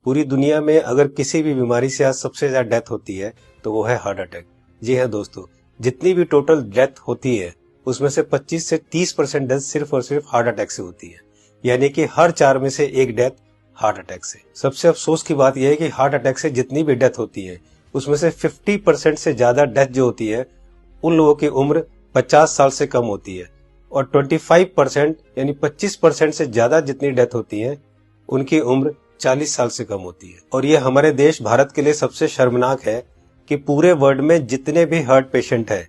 पूरी दुनिया में अगर किसी भी बीमारी से आज सबसे ज्यादा डेथ होती है तो वो है हार्ट अटैक। जी हाँ दोस्तों, जितनी भी टोटल डेथ होती है उसमें से 25 से 30% डेथ सिर्फ और सिर्फ हार्ट अटैक से होती है, यानी कि हर 4 में से एक डेथ हार्ट अटैक से। सबसे अफसोस की बात यह है कि हार्ट अटैक से जितनी भी डेथ होती है उसमें से 50% से ज्यादा डेथ जो होती है उन लोगों की उम्र 50 साल से कम होती है, और 25% यानी 25% से ज्यादा जितनी डेथ होती है उनकी उम्र 40 साल से कम होती है। और ये हमारे देश भारत के लिए सबसे शर्मनाक है कि पूरे वर्ल्ड में जितने भी हार्ट पेशेंट है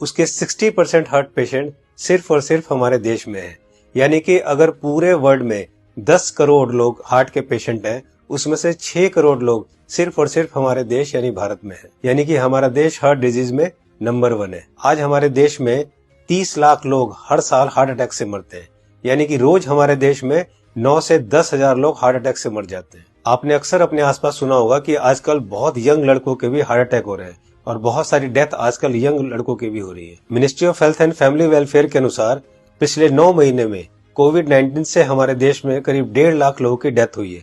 उसके 60% हार्ट पेशेंट सिर्फ और सिर्फ हमारे देश में है। यानी कि अगर पूरे वर्ल्ड में 10 करोड़ लोग हार्ट के पेशेंट हैं उसमें से 6 करोड़ लोग सिर्फ और सिर्फ हमारे देश यानी भारत में है। यानी कि हमारा देश हार्ट डिजीज में नंबर 1 है। आज हमारे देश में 30 लाख लोग हर साल हार्ट अटैक से मरते हैं, यानी कि रोज हमारे देश में 9 से 10 हजार लोग हार्ट अटैक से मर जाते हैं। आपने अक्सर अपने आसपास सुना होगा कि आजकल बहुत यंग लड़कों के भी हार्ट अटैक हो रहे हैं और बहुत सारी डेथ आजकल यंग लड़कों की भी हो रही है। Ministry of health and family welfare के अनुसार पिछले 9 महीने में कोविड-19 से हमारे देश में करीब 1.5 लाख लोगों की डेथ हुई है,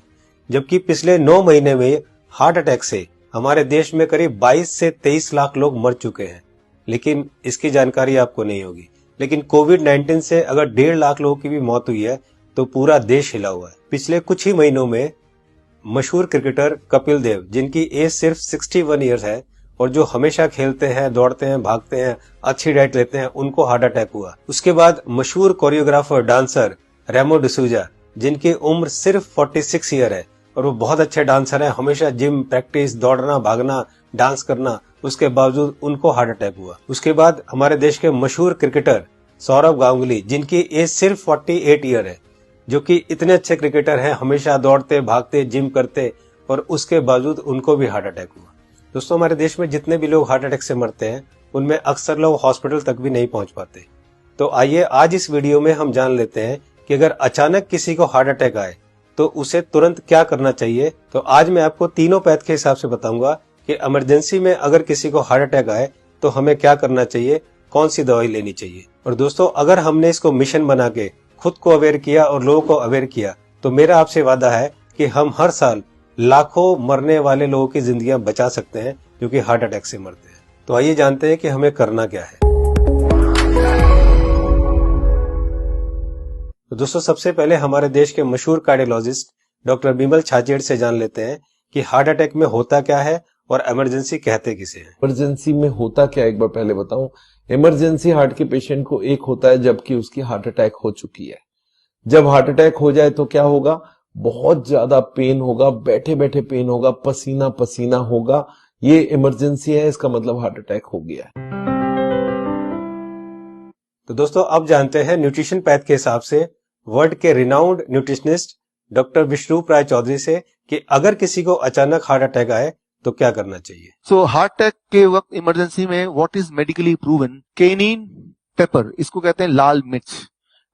जबकि पिछले 9 महीने में हार्ट अटैक से हमारे देश में करीब 22 से 23 लाख लोग मर चुके हैं। लेकिन इसकी जानकारी आपको नहीं होगी, लेकिन कोविड-19 से अगर 1.5 लाख लोगों की भी मौत हुई है तो पूरा देश हिला हुआ है। पिछले कुछ ही महीनों में मशहूर क्रिकेटर कपिल देव, जिनकी एज सिर्फ 61 ईयर्स है और जो हमेशा खेलते हैं, दौड़ते हैं, भागते हैं, अच्छी डाइट लेते हैं, उनको हार्ट अटैक हुआ। उसके बाद मशहूर कोरियोग्राफर डांसर रेमो डिसूजा, जिनकी उम्र सिर्फ 46 ईयर है और वो बहुत अच्छे डांसर हैं, हमेशा जिम, प्रैक्टिस, दौड़ना, भागना, डांस करना, उसके बावजूद उनको हार्ट अटैक हुआ। उसके बाद हमारे देश के मशहूर क्रिकेटर सौरव गांगुली, जिनकी एज सिर्फ 48 ईयर है, जो कि इतने अच्छे क्रिकेटर हैं, हमेशा दौड़ते, भागते, जिम करते, और उसके बावजूद उनको भी हार्ट अटैक हुआ। दोस्तों, हमारे देश में जितने भी लोग हार्ट अटैक से मरते हैं उनमें अक्सर लोग हॉस्पिटल तक भी नहीं पहुंच पाते। तो आइए आज इस वीडियो में हम जान लेते हैं कि अगर अचानक किसी को हार्ट अटैक आए तो उसे तुरंत क्या करना चाहिए। तो आज मैं आपको तीनों पैथ के हिसाब से बताऊंगा कि इमरजेंसी में अगर किसी को हार्ट अटैक आए तो हमें क्या करना चाहिए, कौन सी दवाई लेनी चाहिए। और दोस्तों, अगर हमने इसको मिशन बना के खुद को अवेयर किया और लोगों को अवेयर किया तो मेरा आपसे वादा है कि हम हर साल लाखों मरने वाले लोगों की जिंदगियां बचा सकते हैं जो कि हार्ट अटैक से मरते हैं। तो आइए जानते हैं कि हमें करना क्या है। तो दोस्तों, सबसे पहले हमारे देश के मशहूर कार्डियोलॉजिस्ट डॉक्टर बिमल छाजेड़ से जान लेते हैं कि हार्ट अटैक में होता क्या है और इमरजेंसी कहते किसे हैं। इमरजेंसी में होता क्या, एक बार पहले बताऊं। इमरजेंसी हार्ट के पेशेंट को एक होता है जबकि उसकी हार्ट अटैक हो चुकी है। जब हार्ट अटैक हो जाए तो क्या होगा, बहुत ज्यादा पेन होगा, बैठे बैठे पेन होगा, पसीना पसीना होगा। ये इमरजेंसी है, इसका मतलब हार्ट अटैक हो गया है। तो दोस्तों, अब जानते हैं न्यूट्रिशन पैथ के हिसाब से वर्ल्ड के रिनाउंड न्यूट्रिशनिस्ट डॉक्टर विश्वरूप राय चौधरी से कि अगर किसी को अचानक हार्ट अटैक आए तो क्या करना चाहिए। सो हार्ट अटैक के वक्त इमरजेंसी में what is medically proven, cayenne pepper, इसको कहते हैं लाल मिर्च,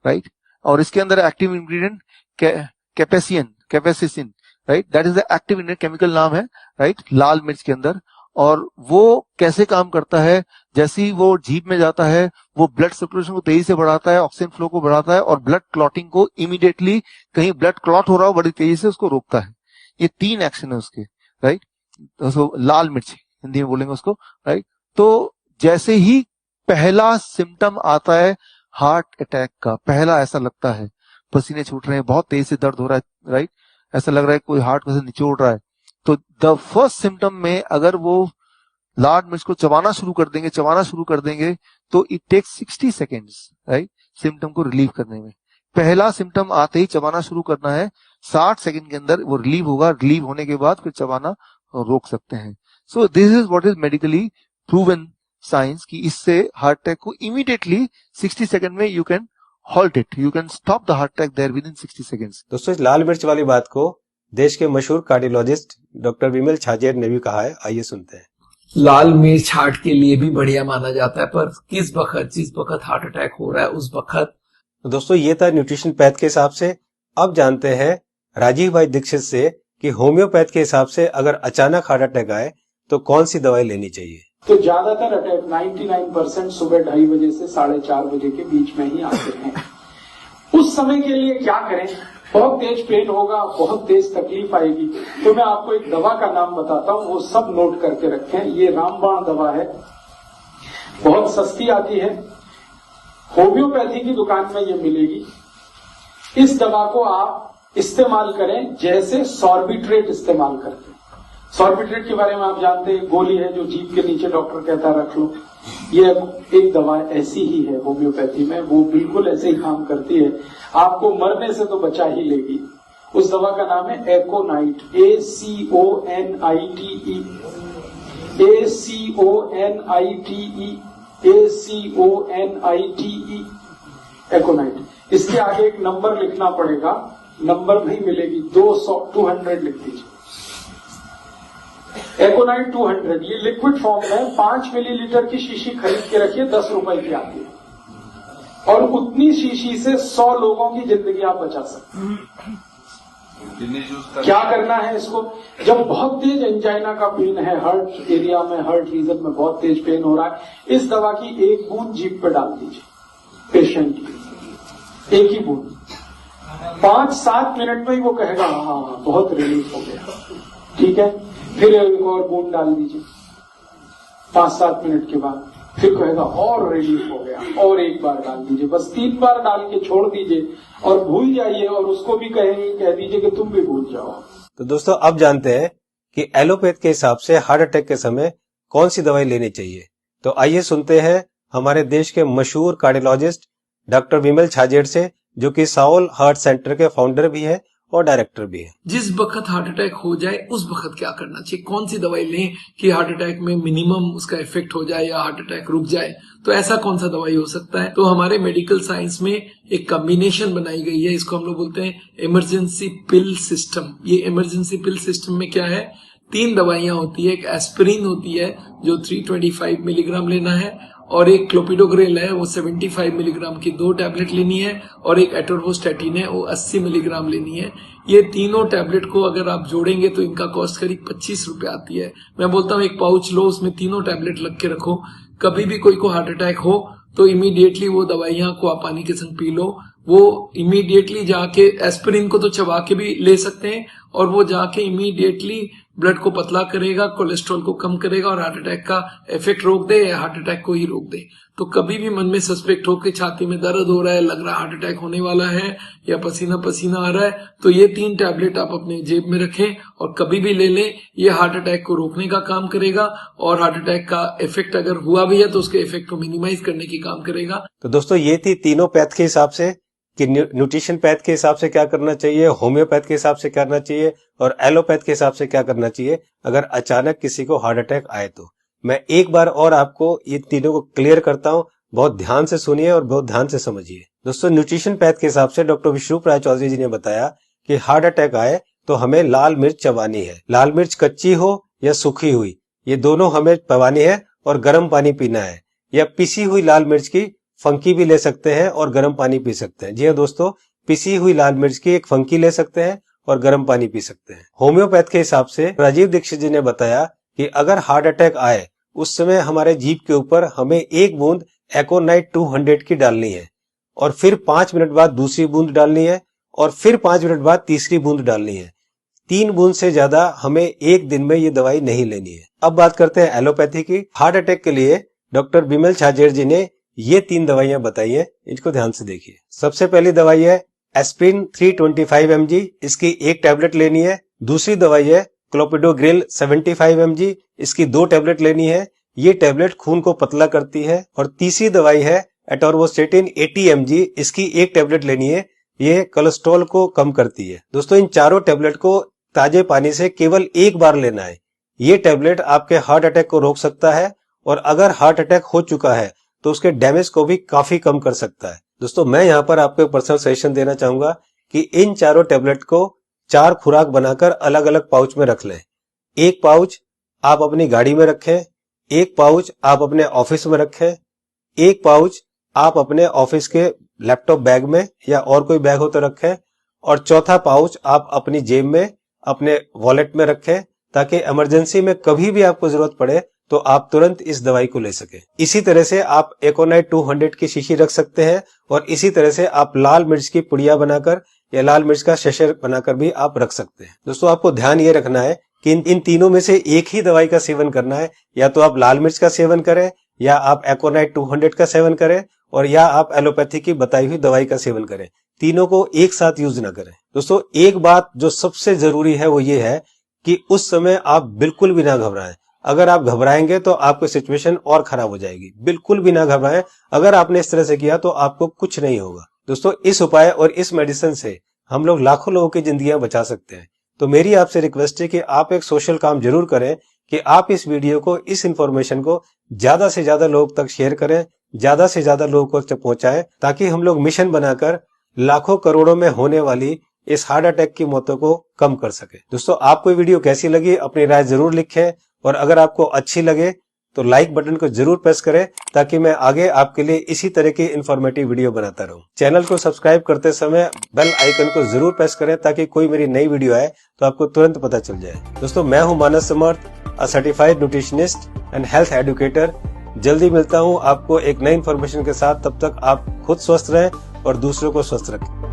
राइट। और इसके अंदर active ingredient capsaicin, right, that is the active ingredient, chemical नाम है, राइट, लाल मिर्च के अंदर। और वो कैसे काम करता है, जैसे ही वो जीभ में जाता है वो ब्लड सर्कुलेशन को तेजी से बढ़ाता है, ऑक्सीजन फ्लो को बढ़ाता है और ब्लड क्लॉटिंग को इमीडिएटली, कहीं ब्लड क्लॉट हो रहा हो बड़ी तेजी से उसको रोकता है। ये 3 एक्शन है उसके, राइट। तो लाल मिर्च हिंदी में बोलेंगे उसको, राइट। तो जैसे ही पहला सिम्टम आता है हार्ट अटैक का, पहला ऐसा लगता है पसीने छूट रहे हैं, बहुत तेज से दर्द हो रहा है, राइट, ऐसा लग रहा है कोई हार्ट को से निचोड़ रहा है, तो द फर्स्ट सिम्टम में अगर वो लाल मिर्च को चबाना शुरू कर देंगे तो it takes 60 seconds, right, symptom को रिलीव करने में। पहला सिम्टम आते ही चबाना शुरू करना है, 60 सेकंड के अंदर वो रिलीव होगा, रिलीव होने के बाद फिर चबाना रोक सकते हैं। So this is what is medically proven science कि इससे हार्ट अटैक को इमीडिएटली 60 सेकंड में you can halt it, you can stop the heart attack there within 60 seconds. दोस्तों, इस लाल मिर्च वाली बात को देश के मशहूर कार्डियोलॉजिस्ट डॉक्टर विमल छाजेड़ ने भी कहा है, आइए सुनते हैं। लाल मिर्च हार्ट के लिए भी बढ़िया माना जाता है, पर जिस वक्त हार्ट अटैक हो रहा है उस वक्त। तो दोस्तों, ये था न्यूट्रिशन पैथ के हिसाब से। अब जानते हैं राजीव भाई दीक्षित से कि होम्योपैथ के हिसाब से अगर अचानक हार्ट अटैक आए तो कौन सी दवाई लेनी चाहिए। तो ज्यादातर अटैक 99% सुबह 2:30 बजे से 4:30 बजे के बीच में ही आते हैं। उस समय के लिए क्या करें, बहुत तेज पेन होगा, बहुत तेज तकलीफ आएगी। तो मैं आपको एक दवा का नाम बताता हूं, वो सब नोट करके रखें। ये रामबाण दवा है, बहुत सस्ती आती है, होम्योपैथी की दुकान में ये मिलेगी। इस दवा को आप इस्तेमाल करें जैसे सॉर्बिट्रेट इस्तेमाल करते हैं। सॉर्बिट्रेट के बारे में आप जानते हैं, गोली है जो जीभ के नीचे डॉक्टर कहता है रख लो। ये एक दवा ऐसी ही है होम्योपैथी में, वो बिल्कुल ऐसे ही काम करती है, आपको मरने से तो बचा ही लेगी। उस दवा का नाम है एकोनाइट, ACONITE, ACONITE, एकोनाइट। इसके आगे एक नंबर लिखना पड़ेगा, नंबर नहीं मिलेगी, 200 लिख दीजिए। एकोनाइट 200, ये लिक्विड फॉर्म में 5 मिलीलीटर की शीशी खरीद के रखिए, 10 रुपए की आती है, और उतनी शीशी से 100 लोगों की जिंदगी आप बचा सकते हैं। क्या करना है इसको? जब बहुत तेज एंजाइना का पेन है, हार्ट एरिया में, हार्ट रीजन में बहुत तेज पेन हो रहा है, इस दवा की एक बूंद जीभ पे डाल दीजिए पेशेंट की, एक ही बूंद। 5-7 मिनट में ही वो कहेगा हाँ बहुत रिलीफ हो गया, ठीक है। फिर एक और बूंद डाल दीजिए 5-7 मिनट के बाद, फिर कहेगा और रिलीफ हो गया, और एक बार डाल दीजिए। बस 3 बार डाल के छोड़ दीजिए और भूल जाइए, और उसको भी कह दीजिए कि तुम भी भूल जाओ। तो दोस्तों अब जानते हैं कि एलोपैथ के हिसाब से हार्ट अटैक के समय कौन सी दवाई लेनी चाहिए। तो आइए सुनते हैं हमारे देश के मशहूर कार्डियोलॉजिस्ट डॉक्टर विमल छाजेड़ से, जो कि साउल हार्ट सेंटर के फाउंडर भी है और डायरेक्टर भी है। जिस वक्त हार्ट अटैक हो जाए उस वक्त क्या करना चाहिए, कौन सी दवाई लें कि हार्ट अटैक में मिनिमम उसका इफेक्ट हो जाए या हार्ट अटैक रुक जाए, तो ऐसा कौन सा दवाई हो सकता है। तो हमारे मेडिकल साइंस में एक कॉम्बिनेशन बनाई गई है, इसको हम लोग बोलते हैं इमरजेंसी पिल सिस्टम। ये इमरजेंसी पिल सिस्टम में क्या है, 3 दवाइयां होती है। एक एस्पिरिन होती है जो 325 मिलीग्राम लेना है, और एक क्लोपिडोग्रेल है वो 75 मिलीग्राम की 2 टैबलेट लेनी है, और एक एटोर्वोस्टैटिन है वो 80 मिलीग्राम लेनी है। ये तीनों टैबलेट को अगर आप जोड़ेंगे तो इनका कॉस्ट करीब 25 रुपए आती है। मैं बोलता हूँ एक पाउच लो, उसमें तीनों टैबलेट लग के रखो, कभी भी कोई को हार्ट अटैक हो तो इमीडिएटली वो दवाइयां को आप पानी के संग पी लो। वो इमीडिएटली जाके एस्पिरिन को तो चबा के भी ले सकते हैं, और वो जाके इमीडिएटली ब्लड को पतला करेगा, कोलेस्ट्रॉल को कम करेगा, और हार्ट अटैक का इफेक्ट रोक दे या हार्ट अटैक को ही रोक दे। तो कभी भी मन में सस्पेक्ट हो कि छाती में दर्द हो रहा है, लग रहा है हार्ट अटैक होने वाला है, या पसीना पसीना आ रहा है, तो ये 3 टैबलेट आप अपने जेब में रखें और कभी भी ले लें। ये हार्ट अटैक को रोकने का काम करेगा, और हार्ट अटैक का इफेक्ट अगर हुआ भी है तो उसके इफेक्ट को मिनिमाइज करने की काम करेगा। तो दोस्तों ये थी तीनों पैथ के हिसाब से कि न्यूट्रिशन पैथ के हिसाब से क्या करना चाहिए, होम्योपैथ के हिसाब से क्या करना चाहिए, और एलोपैथ के हिसाब से क्या करना चाहिए अगर अचानक किसी को हार्ट अटैक आए। तो मैं एक बार और आपको ये तीनों को क्लियर करता हूं, बहुत ध्यान से सुनिए और बहुत ध्यान से समझिए। दोस्तों न्यूट्रिशन पैथ के हिसाब से डॉक्टर विष्णु राय चौधरी जी ने बताया कि हार्ट अटैक आए तो हमें लाल मिर्च चबानी है। लाल मिर्च कच्ची हो या सूखी हुई, ये दोनों हमें चबानी है, और गर्म पानी पीना है। या पिसी हुई लाल मिर्च की फंकी भी ले सकते हैं और गर्म पानी पी सकते हैं। जी हाँ दोस्तों, पिसी हुई लाल मिर्च की एक फंकी ले सकते हैं और गर्म पानी पी सकते हैं। होम्योपैथ के हिसाब से राजीव दीक्षित जी ने बताया कि अगर हार्ट अटैक आए उस समय हमारे जीभ के ऊपर हमें 1 बूंद एकोनाइट 200 की डालनी है, और फिर 5 मिनट बाद दूसरी बूंद डालनी है, और फिर 5 मिनट बाद तीसरी बूंद डालनी है। 3 बूंद से ज्यादा हमें एक दिन में ये दवाई नहीं लेनी है। अब बात करते हैं एलोपैथी की। हार्ट अटैक के लिए डॉक्टर विमल छाजेड़ जी ने ये 3 दवाइयां बताई है, इनको ध्यान से देखिए। सबसे पहली दवाई है एस्पिरिन 325 mg, इसकी 1 टैबलेट लेनी है। दूसरी दवाई है क्लोपिडोग्रेल 75 mg, इसकी 2 टैबलेट लेनी है। ये टैबलेट खून को पतला करती है। और तीसरी दवाई है एटोर्वोस्टैटिन 80 mg, इसकी 1 टैबलेट लेनी है। ये कोलेस्ट्रॉल को कम करती है। दोस्तों इन चारों टैबलेट को ताजे पानी से केवल 1 बार लेना है। ये टैबलेट आपके हार्ट अटैक को रोक सकता है, और अगर हार्ट अटैक हो चुका है तो उसके डैमेज को भी काफी कम कर सकता है। दोस्तों मैं यहाँ पर आपको एक पर्सनल सजेशन देना चाहूंगा कि इन चारों टैबलेट को 4 खुराक बनाकर अलग अलग पाउच में रख लें। 1 पाउच आप अपनी गाड़ी में रखें, 1 पाउच आप अपने ऑफिस में रखें, 1 पाउच आप अपने ऑफिस के लैपटॉप बैग में या और कोई बैग हो तो रखें, और चौथा पाउच आप अपनी जेब में, अपने वॉलेट में रखें, ताकि इमरजेंसी में कभी भी आपको जरूरत पड़े तो आप तुरंत इस दवाई को ले सके। इसी तरह से आप एकोनाइट 200 की शीशी रख सकते हैं, और इसी तरह से आप लाल मिर्च की पुड़िया बनाकर या लाल मिर्च का शशर बनाकर भी आप रख सकते हैं। दोस्तों आपको ध्यान ये रखना है कि इन तीनों में से एक ही दवाई का सेवन करना है। या तो आप लाल मिर्च का सेवन करें, या आप एकोनाइट 200 का सेवन करें, और या आप एलोपैथी की बताई हुई दवाई का सेवन करें। तीनों को एक साथ यूज ना करें। दोस्तों एक बात जो सबसे जरूरी है वो ये है कि उस समय आप बिल्कुल भी ना घबराएं। अगर आप घबराएंगे तो आपकी सिचुएशन और खराब हो जाएगी। बिल्कुल भी ना घबराएं। अगर आपने इस तरह से किया तो आपको कुछ नहीं होगा। दोस्तों इस उपाय और इस मेडिसिन से हम लोग लाखों लोगों की जिंदगियां बचा सकते हैं। तो मेरी आपसे रिक्वेस्ट है कि आप एक सोशल काम जरूर करें कि आप इस वीडियो को, इस इंफॉर्मेशन को ज्यादा से ज्यादा लोग तक शेयर करें, ज्यादा से ज्यादा लोगों तक पहुंचाएं, ताकि हम लोग मिशन बनाकर लाखों करोड़ों में होने वाली इस हार्ट अटैक की मौतों को कम कर सके। दोस्तों आपको वीडियो कैसी लगी अपनी राय जरूर लिखें, और अगर आपको अच्छी लगे तो लाइक बटन को जरूर प्रेस करें, ताकि मैं आगे आपके लिए इसी तरह की इंफॉर्मेटिव वीडियो बनाता रहूं। चैनल को सब्सक्राइब करते समय बेल आइकन को जरूर प्रेस करें, ताकि कोई मेरी नई वीडियो आए तो आपको तुरंत पता चल जाए। दोस्तों मैं हूं Manas Samarth, a certified nutritionist and health educator. जल्दी मिलता हूं आपको एक नई इंफॉर्मेशन के साथ। तब तक आप खुद स्वस्थ रहें और दूसरों को स्वस्थ रखें।